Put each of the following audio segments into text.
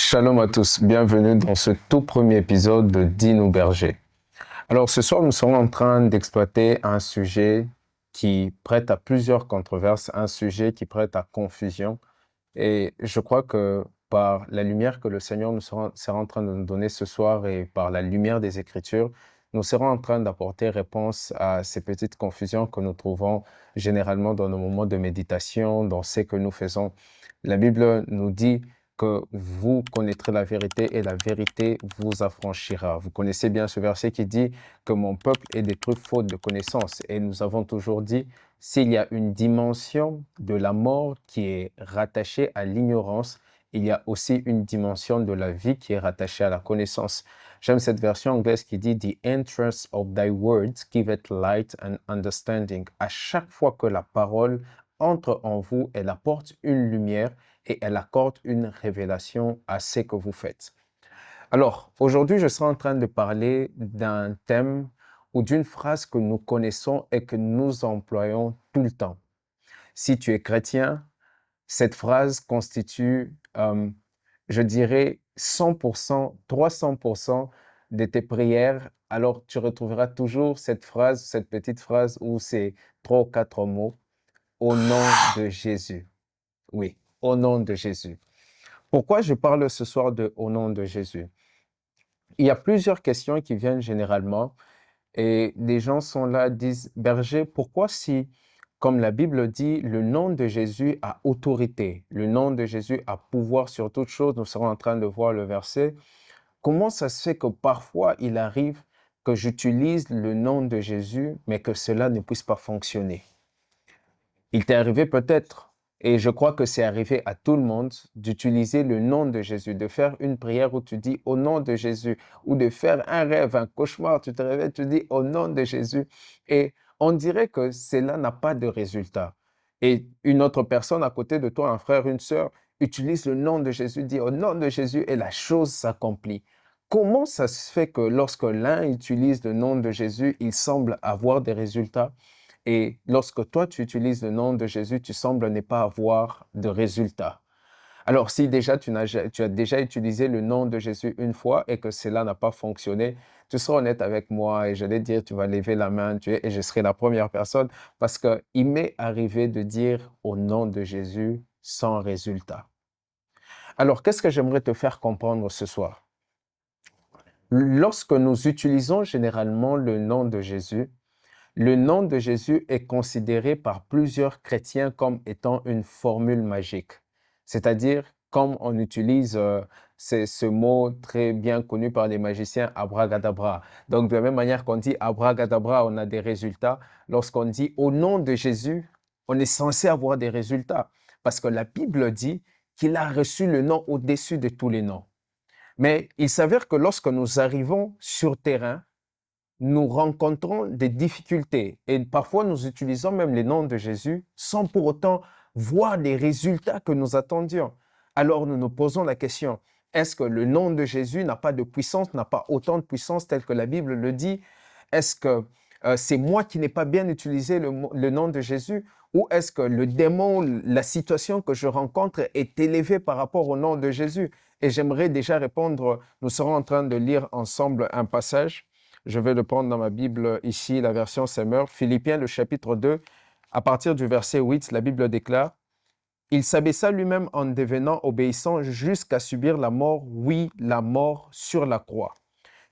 Shalom à tous, bienvenue dans ce tout premier épisode de Dis-nous Berger. Alors ce soir, nous serons en train d'exploiter un sujet qui prête à plusieurs controverses, un sujet qui prête à confusion. Et je crois que par la lumière que le Seigneur sera en train de nous donner ce soir et par la lumière des Écritures, nous serons en train d'apporter réponse à ces petites confusions que nous trouvons généralement dans nos moments de méditation, dans ce que nous faisons. La Bible nous dit que vous connaîtrez la vérité et la vérité vous affranchira. Vous connaissez bien ce verset qui dit que mon peuple est détruit faute de connaissance. Et nous avons toujours dit, s'il y a une dimension de la mort qui est rattachée à l'ignorance, il y a aussi une dimension de la vie qui est rattachée à la connaissance. J'aime cette version anglaise qui dit The entrance of thy words giveth light and understanding. À chaque fois que la parole entre en vous, elle apporte une lumière et elle accorde une révélation à ce que vous faites. Alors, aujourd'hui, je serai en train de parler d'un thème ou d'une phrase que nous connaissons et que nous employons tout le temps. Si tu es chrétien, cette phrase constitue, je dirais, 100%, 300% de tes prières. Alors, tu retrouveras toujours cette phrase, cette petite phrase où c'est 3 ou 4 mots, au nom de Jésus. Oui, au nom de Jésus. Pourquoi je parle ce soir de au nom de Jésus? Il y a plusieurs questions qui viennent généralement et les gens sont là, disent, Berger, pourquoi si, comme la Bible dit, le nom de Jésus a autorité, le nom de Jésus a pouvoir sur toute chose, nous serons en train de voir le verset, comment ça se fait que parfois il arrive que j'utilise le nom de Jésus, mais que cela ne puisse pas fonctionner? Il t'est arrivé peut-être, et je crois que c'est arrivé à tout le monde, d'utiliser le nom de Jésus, de faire une prière où tu dis au nom de Jésus, ou de faire un rêve, un cauchemar, tu te réveilles, tu dis au nom de Jésus. Et on dirait que cela n'a pas de résultat. Et une autre personne à côté de toi, un frère, une sœur, utilise le nom de Jésus, dit au nom de Jésus, et la chose s'accomplit. Comment ça se fait que lorsque l'un utilise le nom de Jésus, il semble avoir des résultats? Et lorsque toi, tu utilises le nom de Jésus, tu sembles ne pas avoir de résultat. Alors, si déjà tu as déjà utilisé le nom de Jésus une fois et que cela n'a pas fonctionné, tu seras honnête avec moi et je vais dire, tu vas lever la main et je serai la première personne parce qu'il m'est arrivé de dire au nom de Jésus sans résultat. Alors, qu'est-ce que j'aimerais te faire comprendre ce soir? Lorsque nous utilisons généralement le nom de Jésus, le nom de Jésus est considéré par plusieurs chrétiens comme étant une formule magique. C'est-à-dire, comme on utilise ce mot très bien connu par les magiciens, abracadabra. Donc, de la même manière qu'on dit abracadabra, on a des résultats. Lorsqu'on dit au nom de Jésus, on est censé avoir des résultats. Parce que la Bible dit qu'il a reçu le nom au-dessus de tous les noms. Mais il s'avère que lorsque nous arrivons sur terrain, nous rencontrons des difficultés et parfois nous utilisons même les noms de Jésus sans pour autant voir les résultats que nous attendions. Alors nous nous posons la question, est-ce que le nom de Jésus n'a pas de puissance, n'a pas autant de puissance tel que la Bible le dit? Est-ce que c'est moi qui n'ai pas bien utilisé le nom de Jésus? Ou est-ce que le démon, la situation que je rencontre est élevée par rapport au nom de Jésus? Et j'aimerais déjà répondre, nous serons en train de lire ensemble un passage. Je vais le prendre dans ma Bible ici, la version Semeur. Philippiens, le chapitre 2, à partir du verset 8, la Bible déclare, « Il s'abaissa lui-même en devenant obéissant jusqu'à subir la mort, oui, la mort sur la croix.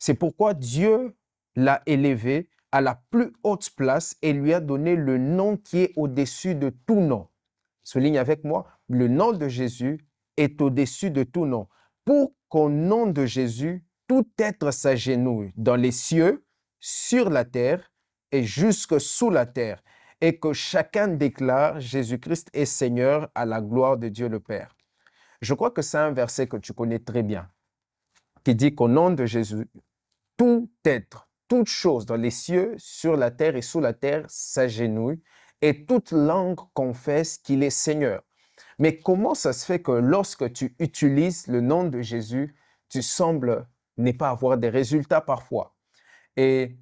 C'est pourquoi Dieu l'a élevé à la plus haute place et lui a donné le nom qui est au-dessus de tout nom. » Souligne avec moi, le nom de Jésus est au-dessus de tout nom. Pour qu'au nom de Jésus, tout être s'agenouille dans les cieux, sur la terre et jusque sous la terre, et que chacun déclare Jésus-Christ est Seigneur à la gloire de Dieu le Père. Je crois que c'est un verset que tu connais très bien, qui dit qu'au nom de Jésus, tout être, toute chose dans les cieux, sur la terre et sous la terre s'agenouille, et toute langue confesse qu'il est Seigneur. Mais comment ça se fait que lorsque tu utilises le nom de Jésus, tu sembles ne pas avoir des résultats parfois? Et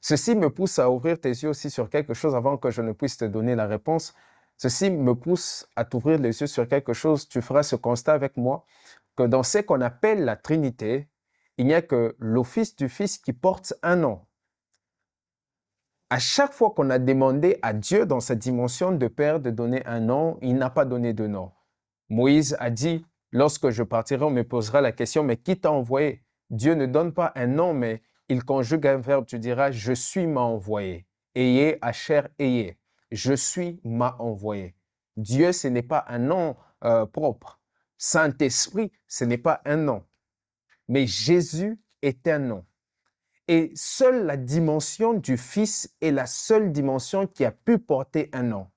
ceci me pousse à ouvrir tes yeux aussi sur quelque chose avant que je ne puisse te donner la réponse. Ceci me pousse à t'ouvrir les yeux sur quelque chose. Tu feras ce constat avec moi. que dans ce qu'on appelle la Trinité, il n'y a que l'office du Fils qui porte un nom. À chaque fois qu'on a demandé à Dieu dans sa dimension de Père de donner un nom, il n'a pas donné de nom. Moïse a dit, lorsque je partirai, on me posera la question, mais qui t'a envoyé? Dieu ne donne pas un nom, mais il conjugue un verbe, tu diras, je suis m'a envoyé. Ayez, Asher, ayez. Je suis m'a envoyé. Dieu, ce n'est pas un nom propre. Saint-Esprit, ce n'est pas un nom. Mais Jésus est un nom. Et seule la dimension du Fils est la seule dimension qui a pu porter un nom.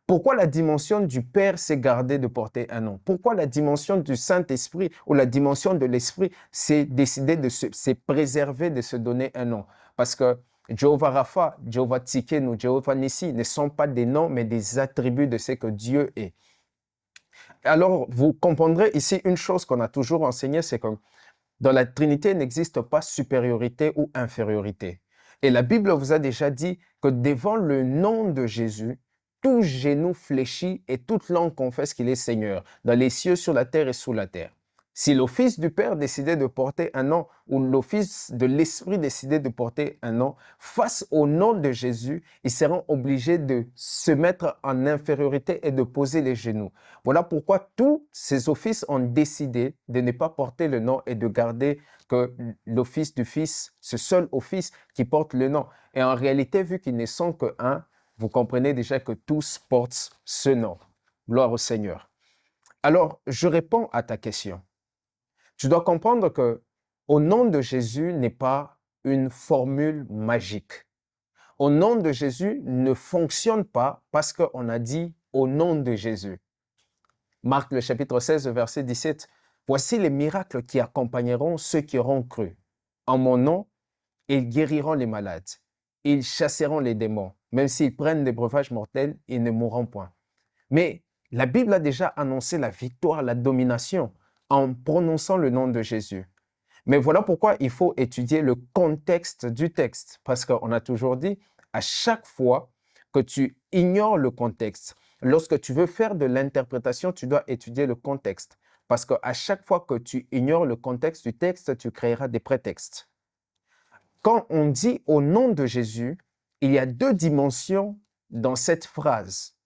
Pourquoi la dimension du Père s'est gardée de porter un nom? Pourquoi la dimension du Saint-Esprit ou la dimension de l'Esprit s'est décidée s'est préservée de se donner un nom? Parce que Jéhovah Rapha, Jéhovah Tsidkenu, Jéhovah Nissi ne sont pas des noms, mais des attributs de ce que Dieu est. Alors, vous comprendrez ici une chose qu'on a toujours enseignée, c'est que dans la Trinité, il n'existe pas supériorité ou infériorité. Et la Bible vous a déjà dit que devant le nom de Jésus, tout genou fléchit et toute langue confesse qu'il est Seigneur, dans les cieux, sur la terre et sous la terre. Si l'office du Père décidait de porter un nom ou l'office de l'Esprit décidait de porter un nom, face au nom de Jésus, ils seront obligés de se mettre en infériorité et de poser les genoux. Voilà pourquoi tous ces offices ont décidé de ne pas porter le nom et de garder que l'office du Fils, ce seul office qui porte le nom. Et en réalité, vu qu'ils ne sont qu'un, vous comprenez déjà que tous portent ce nom. Gloire au Seigneur. Alors, je réponds à ta question. Tu dois comprendre que au nom de Jésus n'est pas une formule magique. Au nom de Jésus ne fonctionne pas parce qu'on a dit au nom de Jésus. Marc le chapitre 16, verset 17. Voici les miracles qui accompagneront ceux qui auront cru. En mon nom, ils guériront les malades. Ils chasseront les démons. Même s'ils prennent des breuvages mortels, ils ne mourront point. Mais la Bible a déjà annoncé la victoire, la domination en prononçant le nom de Jésus. Mais voilà pourquoi il faut étudier le contexte du texte. Parce qu'on a toujours dit, à chaque fois que tu ignores le contexte, lorsque tu veux faire de l'interprétation, tu dois étudier le contexte. Parce qu'à chaque fois que tu ignores le contexte du texte, tu créeras des prétextes. Quand on dit au nom de Jésus, il y a deux dimensions dans cette phrase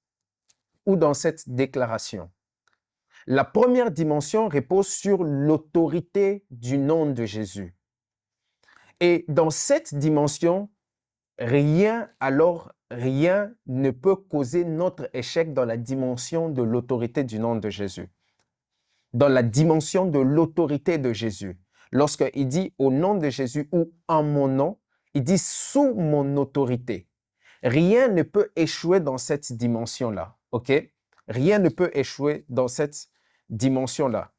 ou dans cette déclaration. La première dimension repose sur l'autorité du nom de Jésus. Et dans cette dimension, rien ne peut causer notre échec dans la dimension de l'autorité du nom de Jésus. Dans la dimension de l'autorité de Jésus. Lorsqu'il dit au nom de Jésus ou en mon nom, il dit sous mon autorité. Rien ne peut échouer dans cette dimension-là, ok? Rien ne peut échouer dans cette dimension-là.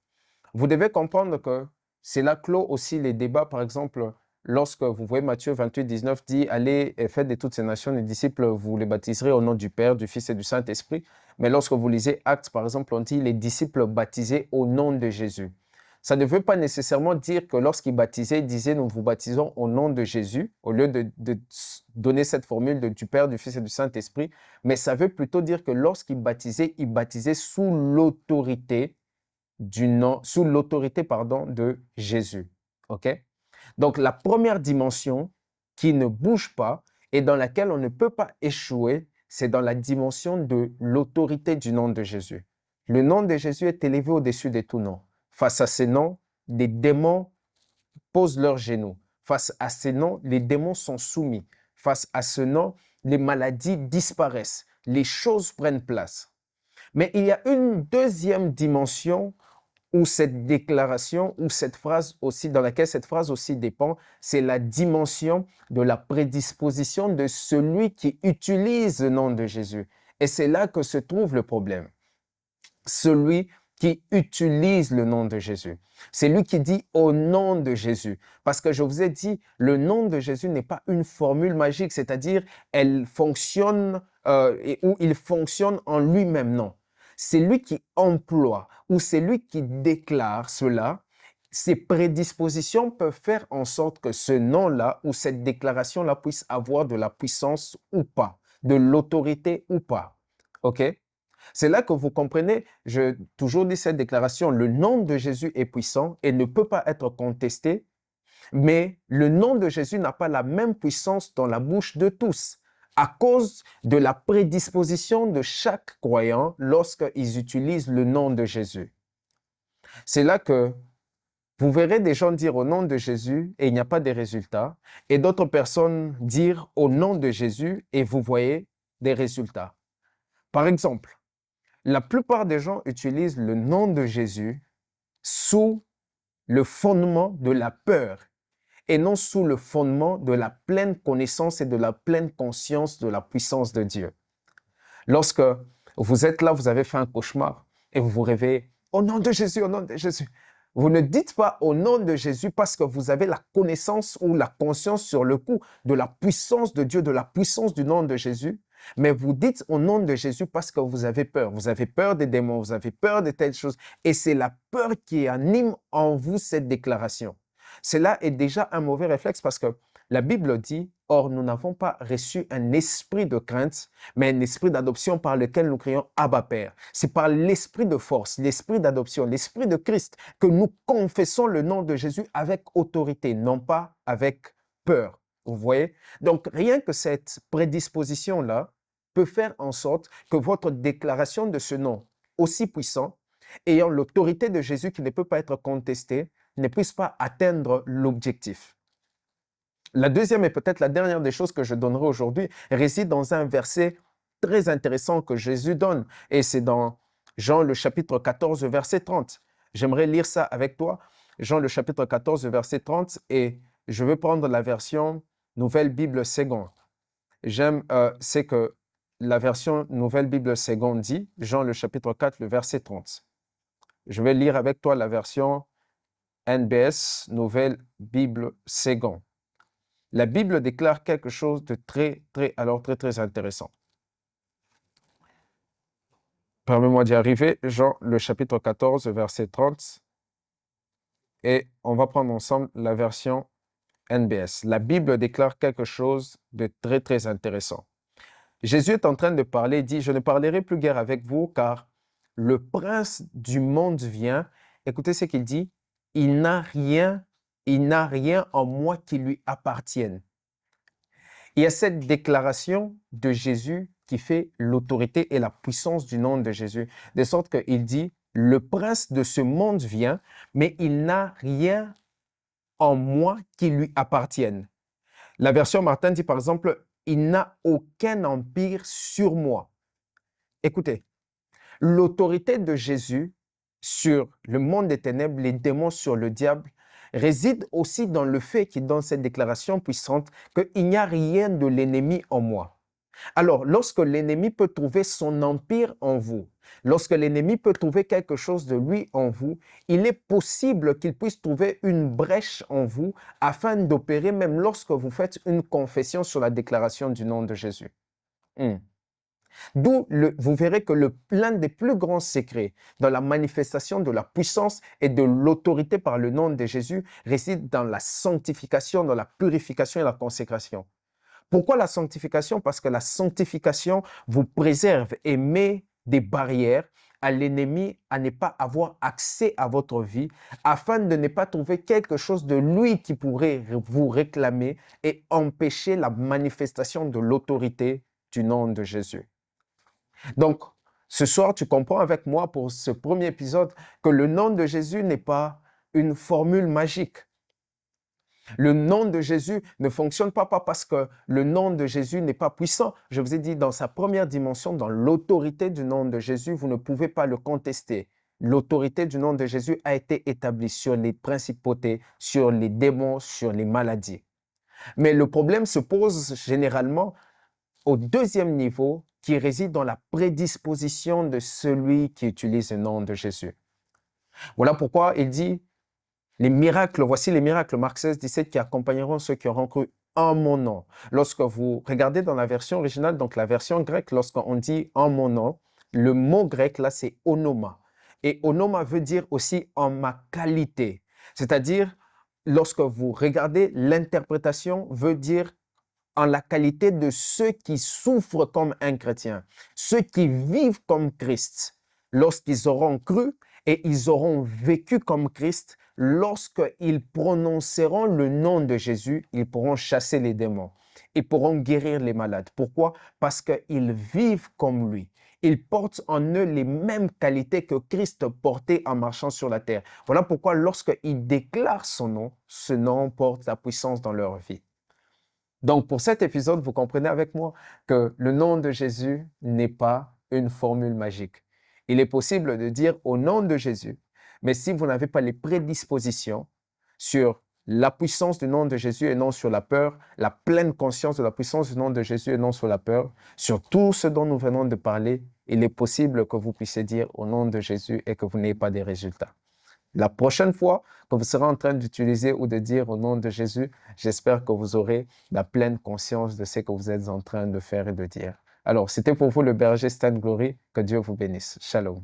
Vous devez comprendre que cela clôt aussi les débats, par exemple, lorsque vous voyez Matthieu 28, 19 dit « Allez et faites de toutes ces nations les disciples, vous les baptiserez au nom du Père, du Fils et du Saint-Esprit. » Mais lorsque vous lisez Actes, par exemple, on dit « Les disciples baptisés au nom de Jésus. » Ça ne veut pas nécessairement dire que lorsqu'ils baptisaient, ils disaient « Nous vous baptisons au nom de Jésus » au lieu de donner cette formule du Père, du Fils et du Saint-Esprit. Mais ça veut plutôt dire que lorsqu'ils baptisaient sous l'autorité de Jésus. OK? Donc, la première dimension qui ne bouge pas et dans laquelle on ne peut pas échouer, c'est dans la dimension de l'autorité du nom de Jésus. Le nom de Jésus est élevé au-dessus de tout nom. Face à ces noms, des démons posent leurs genoux. Face à ces noms, les démons sont soumis. Face à ce nom, les maladies disparaissent. Les choses prennent place. Mais il y a une deuxième dimension où cette déclaration, ou cette phrase aussi, dans laquelle cette phrase aussi dépend, c'est la dimension de la prédisposition de celui qui utilise le nom de Jésus. Et c'est là que se trouve le problème. Celui qui utilise le nom de Jésus. C'est lui qui dit au nom de Jésus. Parce que je vous ai dit, le nom de Jésus n'est pas une formule magique, c'est-à-dire elle fonctionne ou il fonctionne en lui-même, non. C'est lui qui emploie ou c'est lui qui déclare cela. Ses prédispositions peuvent faire en sorte que ce nom-là ou cette déclaration-là puisse avoir de la puissance ou pas, de l'autorité ou pas. OK? C'est là que vous comprenez, je toujours dit cette déclaration, le nom de Jésus est puissant et ne peut pas être contesté, mais le nom de Jésus n'a pas la même puissance dans la bouche de tous à cause de la prédisposition de chaque croyant lorsqu'ils utilisent le nom de Jésus. C'est là que vous verrez des gens dire au nom de Jésus et il n'y a pas de résultats, et d'autres personnes dire au nom de Jésus et vous voyez des résultats. Par exemple, la plupart des gens utilisent le nom de Jésus sous le fondement de la peur et non sous le fondement de la pleine connaissance et de la pleine conscience de la puissance de Dieu. Lorsque vous êtes là, vous avez fait un cauchemar et vous vous réveillez, au nom de Jésus, au nom de Jésus. Vous ne dites pas au nom de Jésus parce que vous avez la connaissance ou la conscience sur le coup de la puissance de Dieu, de la puissance du nom de Jésus, mais vous dites au nom de Jésus parce que vous avez peur. Vous avez peur des démons, vous avez peur de telles choses. Et c'est la peur qui anime en vous cette déclaration. Cela est déjà un mauvais réflexe parce que la Bible dit, « Or, nous n'avons pas reçu un esprit de crainte, mais un esprit d'adoption par lequel nous crions Abba Père. » C'est par l'esprit de force, l'esprit d'adoption, l'esprit de Christ que nous confessons le nom de Jésus avec autorité, non pas avec peur. Vous voyez? Donc, rien que cette prédisposition-là peut faire en sorte que votre déclaration de ce nom aussi puissant, ayant l'autorité de Jésus qui ne peut pas être contestée, ne puisse pas atteindre l'objectif. La deuxième et peut-être la dernière des choses que je donnerai aujourd'hui réside dans un verset très intéressant que Jésus donne. Et c'est dans Jean le chapitre 14, verset 30. J'aimerais lire ça avec toi. Jean le chapitre 14, verset 30. Et je vais prendre la version Nouvelle Bible Seconde. C'est que la version Nouvelle Bible Seconde dit, Jean le chapitre 4, le verset 30. Je vais lire avec toi la version NBS, Nouvelle Bible Seconde. La Bible déclare quelque chose de très intéressant. Permets-moi d'y arriver. Jean, le chapitre 14, verset 30. Et on va prendre ensemble la version NBS. La Bible déclare quelque chose de très intéressant. Jésus est en train de parler, dit, « Je ne parlerai plus guère avec vous, car le prince du monde vient. » Écoutez ce qu'il dit. « Il n'a rien en moi qui lui appartienne. » Il y a cette déclaration de Jésus qui fait l'autorité et la puissance du nom de Jésus, de sorte qu'il dit, le prince de ce monde vient, mais il n'a rien en moi qui lui appartienne. La version Martin dit par exemple, il n'a aucun empire sur moi. Écoutez, l'autorité de Jésus sur le monde des ténèbres, les démons sur le diable, réside aussi dans le fait qu'il donne cette déclaration puissante qu'il n'y a rien de l'ennemi en moi. Alors, lorsque l'ennemi peut trouver son empire en vous, lorsque l'ennemi peut trouver quelque chose de lui en vous, il est possible qu'il puisse trouver une brèche en vous afin d'opérer même lorsque vous faites une confession sur la déclaration du nom de Jésus. D'où vous verrez que l'un des plus grands secrets dans la manifestation de la puissance et de l'autorité par le nom de Jésus réside dans la sanctification, dans la purification et la consécration. Pourquoi la sanctification? Parce que la sanctification vous préserve et met des barrières à l'ennemi à ne pas avoir accès à votre vie afin de ne pas trouver quelque chose de lui qui pourrait vous réclamer et empêcher la manifestation de l'autorité du nom de Jésus. Donc, ce soir, tu comprends avec moi pour ce premier épisode que le nom de Jésus n'est pas une formule magique. Le nom de Jésus ne fonctionne pas parce que le nom de Jésus n'est pas puissant. Je vous ai dit, dans sa première dimension, dans l'autorité du nom de Jésus, vous ne pouvez pas le contester. L'autorité du nom de Jésus a été établie sur les principautés, sur les démons, sur les maladies. Mais le problème se pose généralement au deuxième niveau, qui réside dans la prédisposition de celui qui utilise le nom de Jésus. Voilà pourquoi il dit, les miracles, voici les miracles, Marc 16, 17, qui accompagneront ceux qui auront cru en mon nom. Lorsque vous regardez dans la version originale, donc la version grecque, lorsqu'on dit en mon nom, le mot grec là, c'est onoma. Et onoma veut dire aussi en ma qualité. C'est-à-dire, lorsque vous regardez, l'interprétation veut dire en la qualité de ceux qui souffrent comme un chrétien, ceux qui vivent comme Christ, lorsqu'ils auront cru et ils auront vécu comme Christ, lorsqu'ils prononceront le nom de Jésus, ils pourront chasser les démons. Ils pourront guérir les malades. Pourquoi? Parce qu'ils vivent comme lui. Ils portent en eux les mêmes qualités que Christ portait en marchant sur la terre. Voilà pourquoi lorsqu'ils déclarent son nom, ce nom porte la puissance dans leur vie. Donc, pour cet épisode, vous comprenez avec moi que le nom de Jésus n'est pas une formule magique. Il est possible de dire au nom de Jésus, mais si vous n'avez pas les prédispositions sur la puissance du nom de Jésus et non sur la peur, la pleine conscience de la puissance du nom de Jésus et non sur la peur, sur tout ce dont nous venons de parler, il est possible que vous puissiez dire au nom de Jésus et que vous n'ayez pas des résultats. La prochaine fois que vous serez en train d'utiliser ou de dire au nom de Jésus, j'espère que vous aurez la pleine conscience de ce que vous êtes en train de faire et de dire. Alors, c'était pour vous le berger Stan Glory. Que Dieu vous bénisse. Shalom.